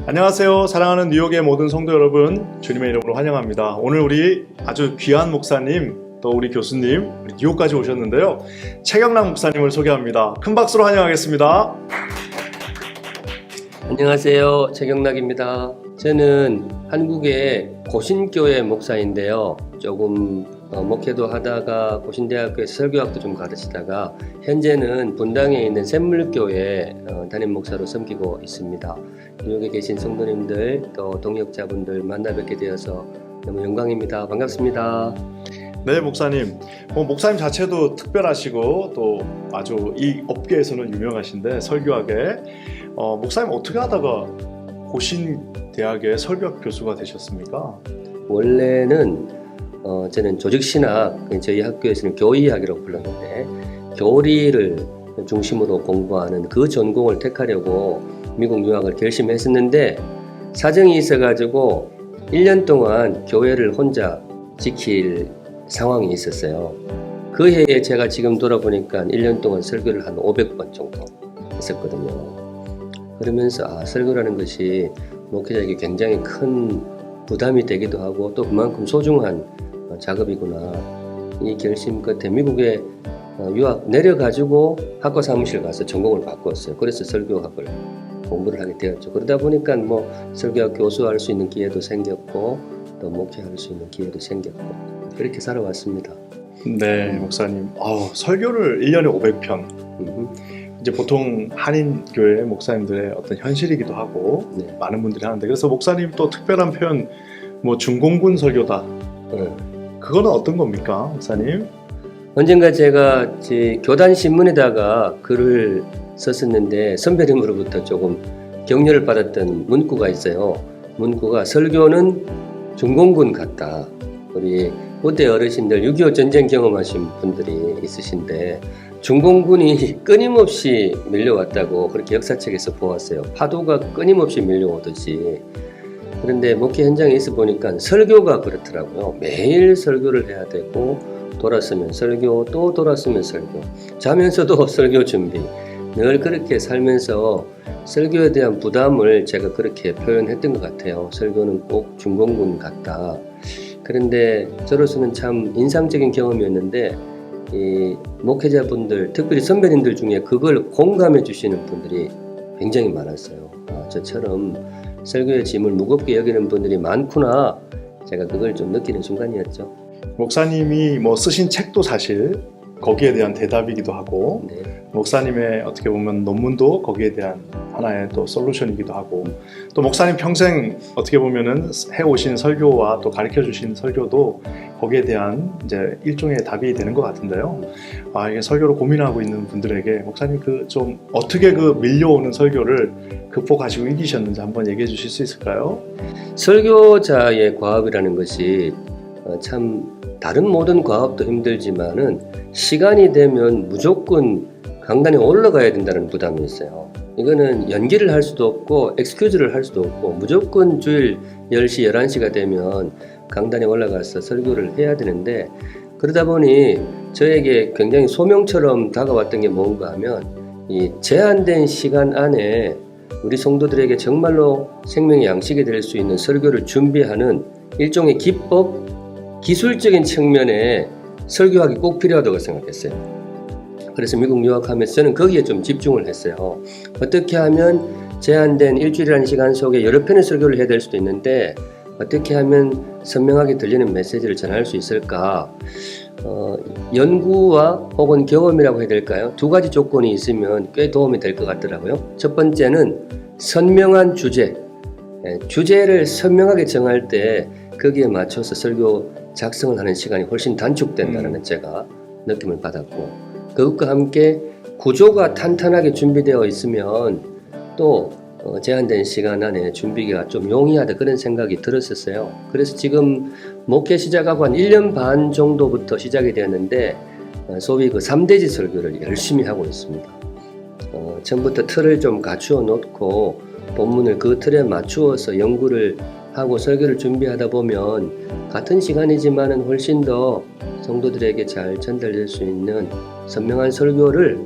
안녕하세요. 사랑하는 뉴욕의 모든 성도 여러분, 주님의 이름으로 환영합니다. 오늘 우리 아주 귀한 목사님, 또 우리 교수님, 우리 뉴욕까지 오셨는데요. 최경락 목사님을 소개합니다. 큰 박수로 환영하겠습니다. 안녕하세요. 최경락입니다. 저는 한국의 고신교회 목사인데요. 조금 목회도 하다가 고신대학교에서 설교학도 좀 가르치다가 현재는 분당에 있는 샘물교회 담임 목사로 섬기고 있습니다. 뉴욕에 계신 성도님들 또 동역자분들 만나 뵙게 되어서 너무 영광입니다. 반갑습니다. 네, 목사님. 목사님 자체도 특별하시고 또 아주 이 업계에서는 유명하신데 설교학에 목사님 어떻게 하다가 고신대학의 설교학 교수가 되셨습니까? 원래는 저는 조직신학, 저희 학교에서는 교의학이라고 불렀는데 교리를 중심으로 공부하는 그 전공을 택하려고 미국 유학을 결심했었는데 사정이 있어가지고 1년 동안 교회를 혼자 지킬 상황이 있었어요. 그 해에 제가 지금 돌아보니까 1년 동안 설교를 한 500번 정도 했었거든요. 그러면서 설교라는 것이 목회자에게 굉장히 큰 부담이 되기도 하고 또 그만큼 소중한 작업이구나. 이 결심 끝에 미국에 유학 내려가지고 학과 사무실 가서 전공을 바꿨어요. 그래서 설교학을 공부를 하게 되었죠. 그러다 보니까 설교학 교수할 수 있는 기회도 생겼고 또 목회할 수 있는 기회도 생겼고 그렇게 살아왔습니다. 네, 목사님. 설교를 1년에 500편. 이제 보통 한인교회 목사님들의 어떤 현실이기도 하고 네. 많은 분들이 하는데 그래서 목사님 또 특별한 표현 중공군 설교다. 그거는 어떤 겁니까, 목사님? 언젠가 제가 제 교단 신문에다가 글을 썼었는데 선배님으로부터 조금 격려를 받았던 문구가 있어요. 문구가 설교는 중공군 같다. 우리 후대 어르신들 6.25 전쟁 경험하신 분들이 있으신데 중공군이 끊임없이 밀려왔다고 그렇게 역사책에서 보았어요. 파도가 끊임없이 밀려오듯이. 그런데 목회 현장에 있어 보니까 설교가 그렇더라고요. 매일 설교를 해야 되고 돌았으면 설교 또 돌았으면 설교 자면서도 설교 준비 늘 그렇게 살면서 설교에 대한 부담을 제가 그렇게 표현했던 것 같아요. 설교는 꼭 중공군 같다. 그런데 저로서는 참 인상적인 경험이었는데 이 목회자분들 특별히 선배님들 중에 그걸 공감해 주시는 분들이 굉장히 많았어요. 저처럼 설교의 짐을 무겁게 여기는 분들이 많구나. 제가 그걸 좀 느끼는 순간이었죠. 목사님이 쓰신 책도 사실 거기에 대한 대답이기도 하고 네. 목사님의 어떻게 보면 논문도 거기에 대한 하나의 또 솔루션이기도 하고 또 목사님 평생 어떻게 보면은 해오신 설교와 또 가르쳐 주신 설교도 거기에 대한 이제 일종의 답이 되는 것 같은데요. 이게 설교를 고민하고 있는 분들에게 목사님 좀 어떻게 밀려오는 설교를 극복하시고 이기셨는지 한번 얘기해 주실 수 있을까요? 설교자의 과업이라는 것이 참 다른 모든 과업도 힘들지만은 시간이 되면 무조건 강단에 올라가야 된다는 부담이 있어요. 이거는 연기를 할 수도 없고 엑스큐즈를 할 수도 없고 무조건 주일 10시, 11시가 되면 강단에 올라가서 설교를 해야 되는데 그러다 보니 저에게 굉장히 소명처럼 다가왔던 게 뭔가 하면 이 제한된 시간 안에 우리 성도들에게 정말로 생명의 양식이 될 수 있는 설교를 준비하는 일종의 기법, 기술적인 측면에 설교학이 꼭 필요하다고 생각했어요. 그래서 미국 유학하면서 저는 거기에 좀 집중을 했어요. 어떻게 하면 제한된 일주일이라는 시간 속에 여러 편의 설교를 해야 될 수도 있는데 어떻게 하면 선명하게 들리는 메시지를 전할 수 있을까? 연구와 혹은 경험이라고 해야 될까요? 두 가지 조건이 있으면 꽤 도움이 될 것 같더라고요. 첫 번째는 선명한 주제. 주제를 선명하게 정할 때 거기에 맞춰서 설교 작성을 하는 시간이 훨씬 단축된다는 제가 느낌을 받았고 그것과 함께 구조가 탄탄하게 준비되어 있으면 또 제한된 시간 안에 준비가 좀 용이하다 그런 생각이 들었었어요. 그래서 지금 목회 시작하고 한 1년 반 정도부터 시작이 되었는데 소위 3대지 설교를 열심히 하고 있습니다. 처음부터 틀을 좀 갖추어 놓고 본문을 그 틀에 맞추어서 연구를 하고 설교를 준비하다 보면 같은 시간이지만은 훨씬 더 성도들에게 잘 전달될 수 있는 선명한 설교를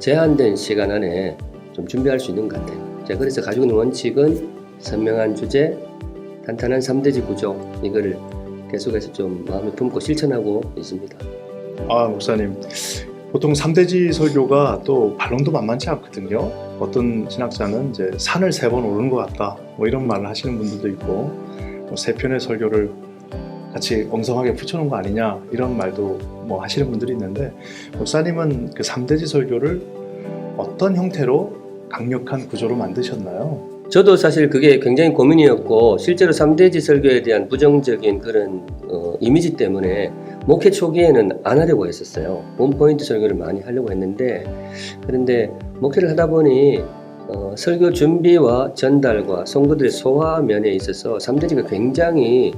제한된 시간 안에 좀 준비할 수 있는 것 같아요. 제가 그래서 가지고 있는 원칙은 선명한 주제, 탄탄한 3대지 구조, 이거를 계속해서 좀 마음에 품고 실천하고 있습니다. 목사님, 보통 3대지 설교가 또 반론도 만만치 않거든요. 어떤 신학자는 이제 산을 3번 오르는 것 같다, 뭐 이런 말을 하시는 분들도 있고, 뭐 3편의 설교를 같이 엉성하게 붙여놓은 거 아니냐, 이런 말도 뭐 하시는 분들이 있는데, 목사님은 그 3대지 설교를 어떤 형태로 강력한 구조로 만드셨나요? 저도 사실 그게 굉장히 고민이었고, 실제로 3대지 설교에 대한 부정적인 그런 이미지 때문에 목회 초기에는 안 하려고 했었어요. 원포인트 설교를 많이 하려고 했는데, 그런데 목회를 하다 보니 설교 준비와 전달과 성도들의 소화 면에 있어서 3대지가 굉장히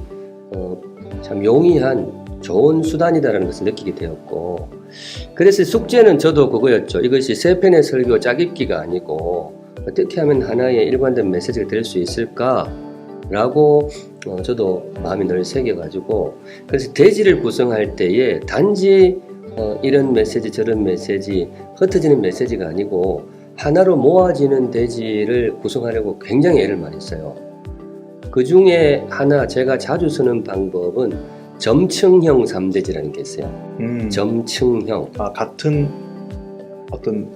참 용이한 좋은 수단이다라는 것을 느끼게 되었고, 그래서 숙제는 저도 그거였죠. 이것이 3편의 설교 짜깁기가 아니고 어떻게 하면 하나의 일관된 메시지가 될 수 있을까라고 저도 마음이 늘 새겨가지고, 그래서 대지를 구성할 때에 단지 이런 메시지 저런 메시지 흩어지는 메시지가 아니고 하나로 모아지는 대지를 구성하려고 굉장히 애를 많이 써요. 그 중에 하나 제가 자주 쓰는 방법은 점층형 3대지라는 게 있어요. 점층형.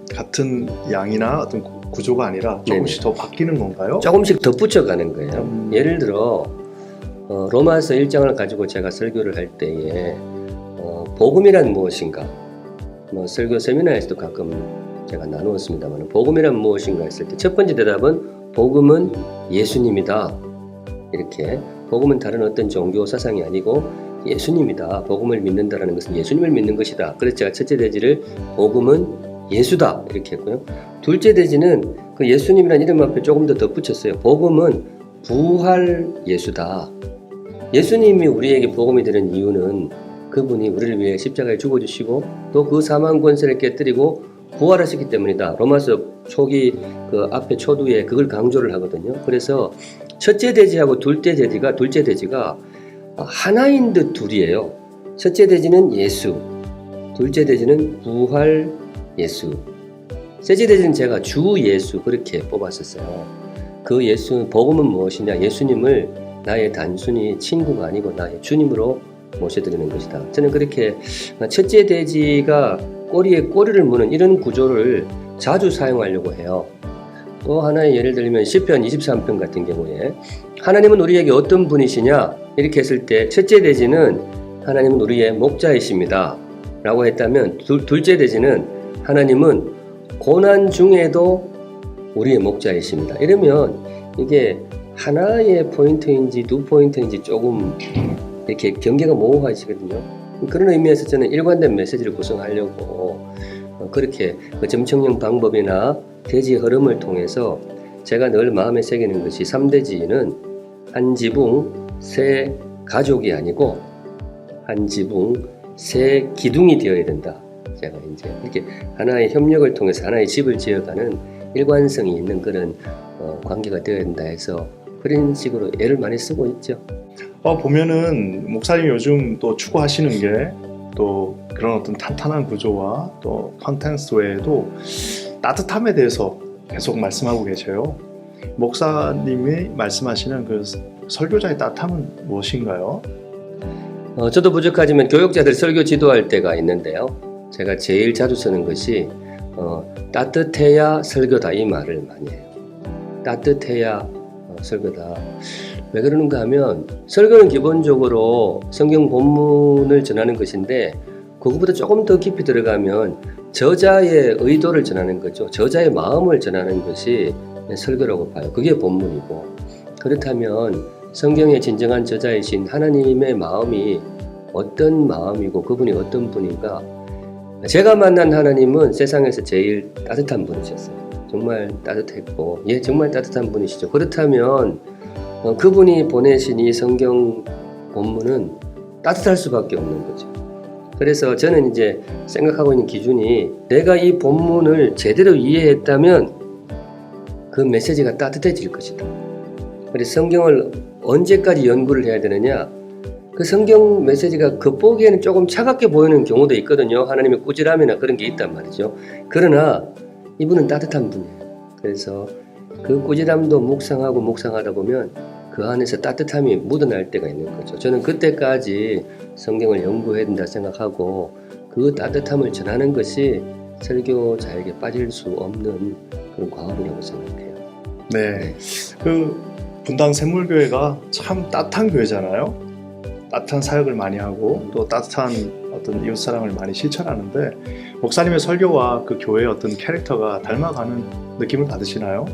같은 양이나 어떤 구조가 아니라 조금씩 더 바뀌는 건가요? 조금씩 덧붙여가는 거예요. 예를 들어 로마서 1장을 가지고 제가 설교를 할 때에 복음이란 무엇인가, 뭐 설교 세미나에서도 가끔 제가 나누었습니다만, 복음이란 무엇인가 했을 때 첫 번째 대답은 복음은 예수님이다. 이렇게 복음은 다른 어떤 종교 사상이 아니고 예수님이다. 복음을 믿는다라는 것은 예수님을 믿는 것이다. 그래서 제가 첫째 대지를 복음은 예수다 이렇게 했고요. 둘째 대지는 그 예수님이라는 이름 앞에 조금 더 덧붙였어요. 복음은 부활 예수다. 예수님이 우리에게 복음이 되는 이유는 그분이 우리를 위해 십자가에 죽어주시고 또 그 사망 권세를 깨뜨리고 부활하셨기 때문이다. 로마서 초기 그 앞에 초두에 그걸 강조를 하거든요. 그래서 첫째 대지하고 둘째 대지가 하나인 듯 둘이에요. 첫째 대지는 예수, 둘째 대지는 부활 예수, 셋째 대지는 제가 주 예수 그렇게 뽑았었어요. 그 예수, 복음은 무엇이냐? 예수님을 나의 단순히 친구가 아니고 나의 주님으로 모셔드리는 것이다. 저는 그렇게 첫째 대지가 꼬리에 꼬리를 무는 이런 구조를 자주 사용하려고 해요. 또 하나의 예를 들면 시편 23편 같은 경우에 하나님은 우리에게 어떤 분이시냐 이렇게 했을 때 첫째 대지는 하나님은 우리의 목자이십니다 라고 했다면, 둘째 대지는 하나님은 고난 중에도 우리의 목자이십니다. 이러면 이게 하나의 포인트인지 두 포인트인지 조금 이렇게 경계가 모호해지거든요. 그런 의미에서 저는 일관된 메시지를 구성하려고 그렇게 그 점층형 방법이나 대지 흐름을 통해서 제가 늘 마음에 새기는 것이 3대지는 한 지붕 세 가족이 아니고 한 지붕 세 기둥이 되어야 된다. 제가 이제 이렇게 하나의 협력을 통해서 하나의 집을 지어가는 일관성이 있는 그런 관계가 되어야 된다 해서 그런 식으로 애를 많이 쓰고 있죠. 보면은 목사님 요즘 또 추구하시는 게 또 그런 어떤 탄탄한 구조와 또 컨텐츠 외에도 따뜻함에 대해서 계속 말씀하고 계셔요. 목사님이 말씀하시는 그 설교자의 따뜻함은 무엇인가요? 저도 부족하지만 교육자들 설교 지도할 때가 있는데요. 제가 제일 자주 쓰는 것이 따뜻해야 설교다 이 말을 많이 해요. 따뜻해야 설교다. 왜 그러는가 하면 설교는 기본적으로 성경 본문을 전하는 것인데 그것보다 조금 더 깊이 들어가면 저자의 의도를 전하는 거죠. 저자의 마음을 전하는 것이 설교라고 봐요. 그게 본문이고, 그렇다면 성경의 진정한 저자이신 하나님의 마음이 어떤 마음이고 그분이 어떤 분인가. 제가 만난 하나님은 세상에서 제일 따뜻한 분이셨어요. 정말 따뜻했고 정말 따뜻한 분이시죠. 그렇다면 그분이 보내신 이 성경 본문은 따뜻할 수밖에 없는 거죠. 그래서 저는 이제 생각하고 있는 기준이 내가 이 본문을 제대로 이해했다면 그 메시지가 따뜻해질 것이다. 그래서 성경을 언제까지 연구를 해야 되느냐? 그 성경 메시지가 겉보기에는 조금 차갑게 보이는 경우도 있거든요. 하나님의 꾸지람이나 그런 게 있단 말이죠. 그러나 이분은 따뜻한 분이에요. 그래서 그 꾸지람도 묵상하다 보면 그 안에서 따뜻함이 묻어날 때가 있는 거죠. 저는 그때까지 성경을 연구해야 된다 생각하고 그 따뜻함을 전하는 것이 설교자에게 빠질 수 없는 그런 과업이라고 생각해요. 네, 그 분당 샘물교회가 참 따뜻한 교회잖아요. 따뜻한 사역을 많이 하고 또 따뜻한 어떤 이웃사랑을 많이 실천하는데 목사님의 설교와 그 교회의 어떤 캐릭터가 닮아가는 느낌을 받으시나요?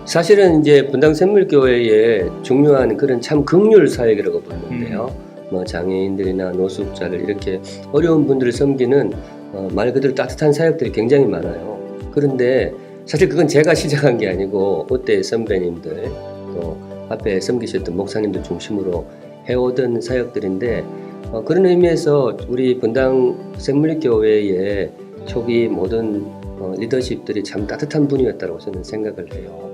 사실은 이제 분당 샘물교회의 중요한 그런 참 긍휼 사역이라고 보는데요. 뭐 장애인들이나 노숙자를 이렇게 어려운 분들을 섬기는 말 그대로 따뜻한 사역들이 굉장히 많아요. 그런데 사실 그건 제가 시작한 게 아니고 그때 선배님들 또 앞에 섬기셨던 목사님들 중심으로 해오던 사역들인데 그런 의미에서 우리 분당 샘물교회의 초기 모든 리더십들이 참 따뜻한 분이었다고 저는 생각을 해요.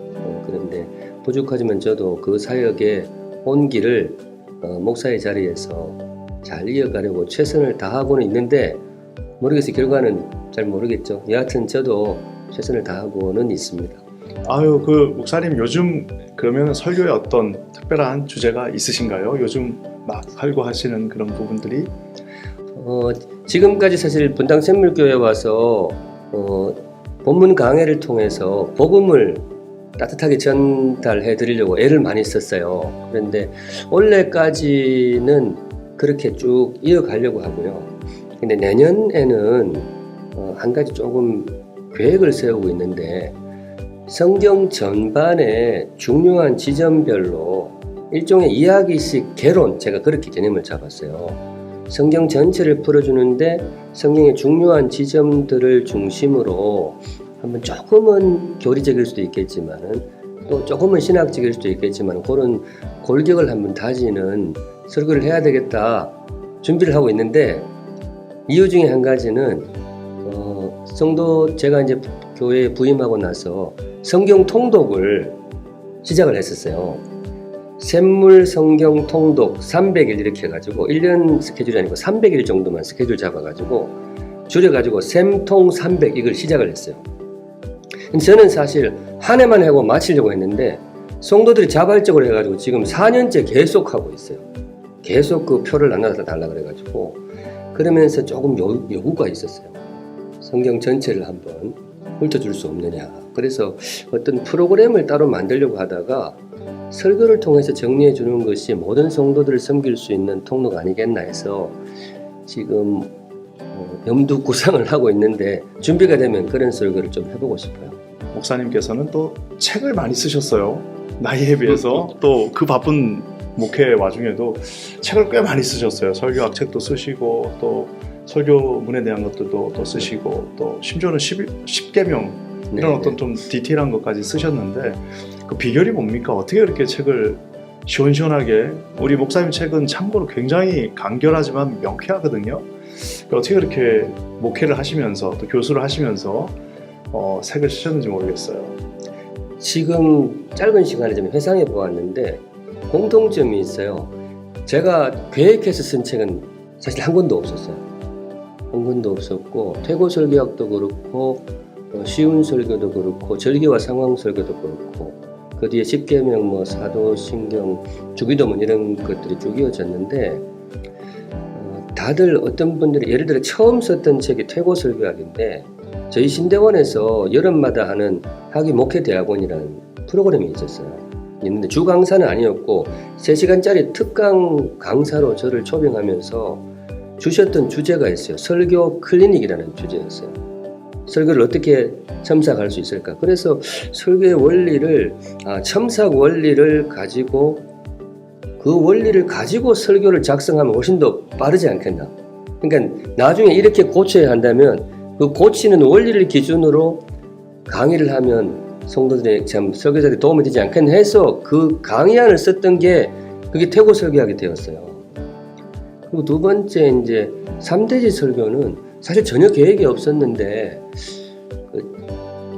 그런데 부족하지만 저도 그 사역의 온기를 목사의 자리에서 잘 이어가려고 최선을 다하고는 있는데 모르겠어요. 결과는 잘 모르겠죠. 여하튼 저도 최선을 다하고는 있습니다. 아유, 그 목사님 요즘 그러면 설교에 어떤 특별한 주제가 있으신가요? 요즘 막 설교하시는 그런 부분들이? 지금까지 사실 분당 샘물교회 와서 본문 강해를 통해서 복음을 따뜻하게 전달해 드리려고 애를 많이 썼어요. 그런데 올해까지는 그렇게 쭉 이어가려고 하고요. 근데 내년에는 한 가지 조금 계획을 세우고 있는데 성경 전반의 중요한 지점별로 일종의 이야기식 개론, 제가 그렇게 개념을 잡았어요. 성경 전체를 풀어주는데 성경의 중요한 지점들을 중심으로 한번 조금은 교리적일 수도 있겠지만은 또 조금은 신학적일 수도 있겠지만 그런 골격을 한번 다지는 설교를 해야 되겠다 준비를 하고 있는데 이유 중에 한 가지는 성도 제가 이제 교회에 부임하고 나서 성경 통독을 시작을 했었어요. 샘물 성경 통독 300일 이렇게 해가지고 1년 스케줄이 아니고 300일 정도만 스케줄 잡아가지고 줄여가지고 샘통 300 이걸 시작을 했어요. 저는 사실 한 해만 하고 마치려고 했는데 성도들이 자발적으로 해가지고 지금 4년째 계속 하고 있어요. 계속 그 표를 나눠서 달라 그래가지고 그러면서 조금 요구가 있었어요. 성경 전체를 한번 훑어줄 수 없느냐. 그래서 어떤 프로그램을 따로 만들려고 하다가 설교를 통해서 정리해 주는 것이 모든 성도들을 섬길 수 있는 통로가 아니겠나 해서 지금 염두 구상을 하고 있는데 준비가 되면 그런 설교를 좀 해보고 싶어요. 목사님께서는 또 책을 많이 쓰셨어요. 나이에 비해서 또 그 바쁜 목회 와중에도 책을 꽤 많이 쓰셨어요. 설교학 책도 쓰시고 또 설교문에 대한 것들도 또 쓰시고 또 심지어는 10계명 이런 네네. 어떤 좀 디테일한 것까지 쓰셨는데 그 비결이 뭡니까? 어떻게 그렇게 책을 시원시원하게, 우리 목사님 책은 참고로 굉장히 간결하지만 명쾌하거든요. 어떻게 그렇게 목회를 하시면서 또 교수를 하시면서 책을 쓰셨는지 모르겠어요. 지금 짧은 시간에 좀 회상해 보았는데 공통점이 있어요. 제가 계획해서 쓴 책은 사실 한 권도 없었어요. 한 권도 없었고 퇴고 설교학도 그렇고 쉬운 설교도 그렇고 절기와 상황 설교도 그렇고 그 뒤에 십계명 뭐 사도신경 주기도문 이런 것들이 쭉 이어졌는데 다들 어떤 분들이 예를 들어 처음 썼던 책이 퇴고 설교학인데 저희 신대원에서 여름마다 하는 학위 목회 대학원이라는 프로그램이 있었어요. 있는데 주 강사는 아니었고 3시간짜리 특강 강사로 저를 초빙하면서 주셨던 주제가 있어요. 설교 클리닉이라는 주제였어요. 설교를 어떻게 첨삭할 수 있을까? 그래서 설교의 원리를 첨삭 원리를 가지고 그 원리를 가지고 설교를 작성하면 훨씬 더 빠르지 않겠나? 그러니까 나중에 이렇게 고쳐야 한다면 그 고치는 원리를 기준으로 강의를 하면 성도들의 참 설교자들이 도움이 되지 않겠나 해서 그 강의안을 썼던 게 그게 퇴고 설교하게 되었어요. 그리고 두 번째 이제 3대지 설교는 사실 전혀 계획이 없었는데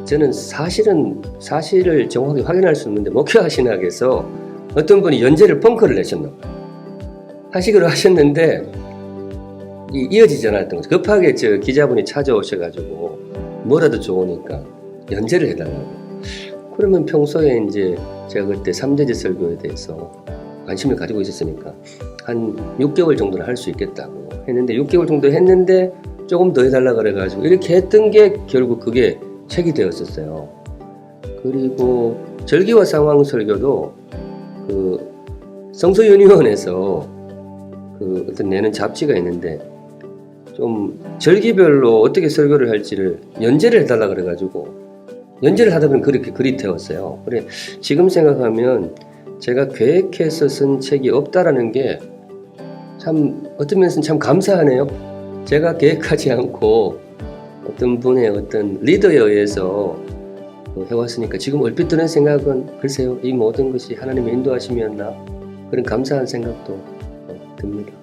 저는 사실을 정확하게 확인할 수 없는데 목회하신 학에서 어떤 분이 연재를 펑크를 내셨나 봐요. 하시기로 하셨는데 이어지지 않았던 거죠. 급하게 저 기자분이 찾아오셔가지고 뭐라도 좋으니까 연재를 해달라고. 그러면 평소에 이제 제가 그때 3대제 설교에 대해서 관심을 가지고 있었으니까 한 6개월 정도는 할 수 있겠다고 했는데 6개월 정도 했는데 조금 더 해달라 그래가지고 이렇게 했던 게 결국 그게 책이 되었었어요. 그리고 절기와 상황 설교도 그 성서윤의원에서 그 어떤 내는 잡지가 있는데 좀 절기별로 어떻게 설교를 할지를 연재를 해달라 그래가지고 연재를 하다 보니 그렇게 글이 되었어요. 그래 지금 생각하면 제가 계획해서 쓴 책이 없다라는 게 참 어떤 면에서는 참 감사하네요. 제가 계획하지 않고 어떤 분의 어떤 리더에 의해서 해왔으니까 지금 얼핏 드는 생각은 글쎄요, 이 모든 것이 하나님의 인도하심이었나 그런 감사한 생각도 듭니다.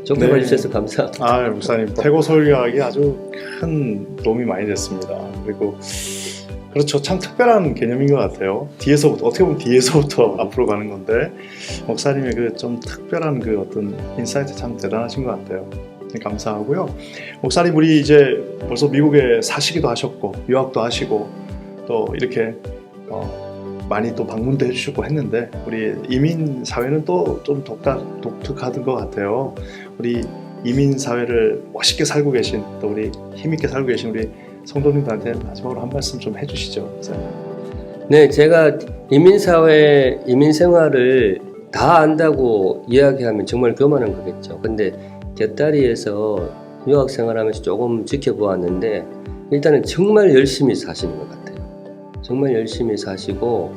좋게 네. 봐주셔서 감사합니다. 목사님 태고 설교하기 아주 큰 도움이 많이 됐습니다. 그리고 그렇죠, 참 특별한 개념인 것 같아요. 뒤에서부터 어떻게 보면 뒤에서부터 앞으로 가는 건데 목사님의 그 좀 특별한 그 어떤 인사이트 참 대단하신 것 같아요. 감사하고요. 목사님 우리 이제 벌써 미국에 사시기도 하셨고 유학도 하시고 또 이렇게 많이 또 방문도 해주시고 했는데 우리 이민 사회는 또 좀 독특한 것 같아요. 우리 이민 사회를 멋있게 살고 계신 또 우리 힘있게 살고 계신 우리 성도님들한테 마지막으로 한 말씀 좀 해주시죠. 네, 제가 이민 사회, 이민 생활을 다 안다고 이야기하면 정말 교만한 거겠죠. 근데 곁다리에서 유학 생활하면서 조금 지켜보았는데 일단은 정말 열심히 사시는 것 같아요. 정말 열심히 사시고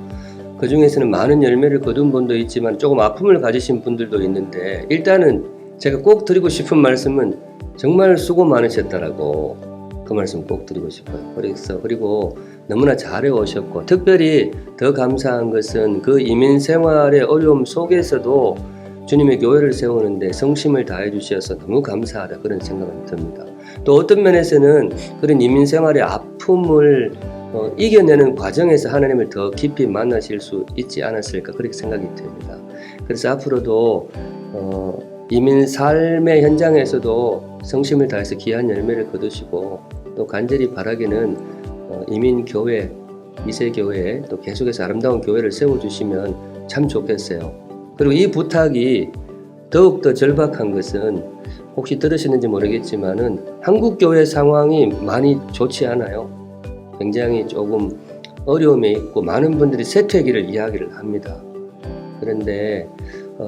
그 중에서는 많은 열매를 거둔 분도 있지만 조금 아픔을 가지신 분들도 있는데 일단은 제가 꼭 드리고 싶은 말씀은 정말 수고 많으셨다라고 그 말씀 꼭 드리고 싶어요. 그리고 너무나 잘해 오셨고 특별히 더 감사한 것은 그 이민 생활의 어려움 속에서도 주님의 교회를 세우는데 성심을 다해 주셔서 너무 감사하다 그런 생각이 듭니다. 또 어떤 면에서는 그런 이민 생활의 아픔을 이겨내는 과정에서 하나님을 더 깊이 만나실 수 있지 않았을까 그렇게 생각이 듭니다. 그래서 앞으로도 이민 삶의 현장에서도 성심을 다해서 귀한 열매를 거두시고 또 간절히 바라기는 이민 교회, 이세 교회에 또 계속해서 아름다운 교회를 세워주시면 참 좋겠어요. 그리고 이 부탁이 더욱더 절박한 것은 혹시 들으시는지 모르겠지만은 한국 교회 상황이 많이 좋지 않아요. 굉장히 조금 어려움에 있고 많은 분들이 쇠퇴기를 이야기를 합니다. 그런데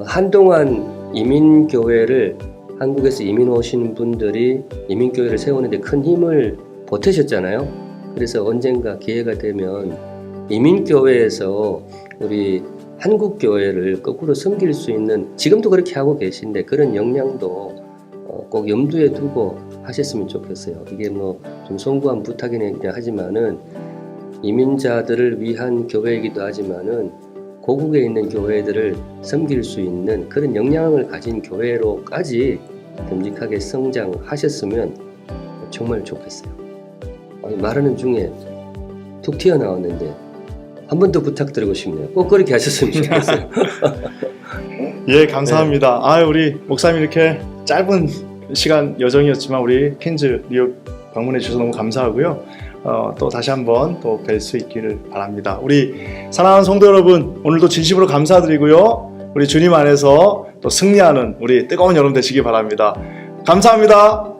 한동안 이민교회를 한국에서 이민 오신 분들이 이민교회를 세우는데 큰 힘을 보태셨잖아요. 그래서 언젠가 기회가 되면 이민교회에서 우리 한국교회를 거꾸로 섬길 수 있는 지금도 그렇게 하고 계신데 그런 역량도 꼭 염두에 두고 하셨으면 좋겠어요. 이게 뭐 좀 송구한 부탁이긴 하지만은 이민자들을 위한 교회이기도 하지만은 고국에 있는 교회들을 섬길 수 있는 그런 역량을 가진 교회로까지 듬직하게 성장하셨으면 정말 좋겠어요. 말하는 중에 툭 튀어나왔는데 한 번 더 부탁드리고 싶네요. 꼭 그렇게 하셨으면 좋겠어요. 예, 감사합니다. 우리 목사님 이렇게 짧은 시간 여정이었지만 우리 퀸즈 뉴욕 방문해 주셔서 너무 감사하고요. 또 다시 한번 또 뵐 수 있기를 바랍니다. 우리 사랑하는 성도 여러분, 오늘도 진심으로 감사드리고요. 우리 주님 안에서 또 승리하는 우리 뜨거운 여름 되시기 바랍니다. 감사합니다.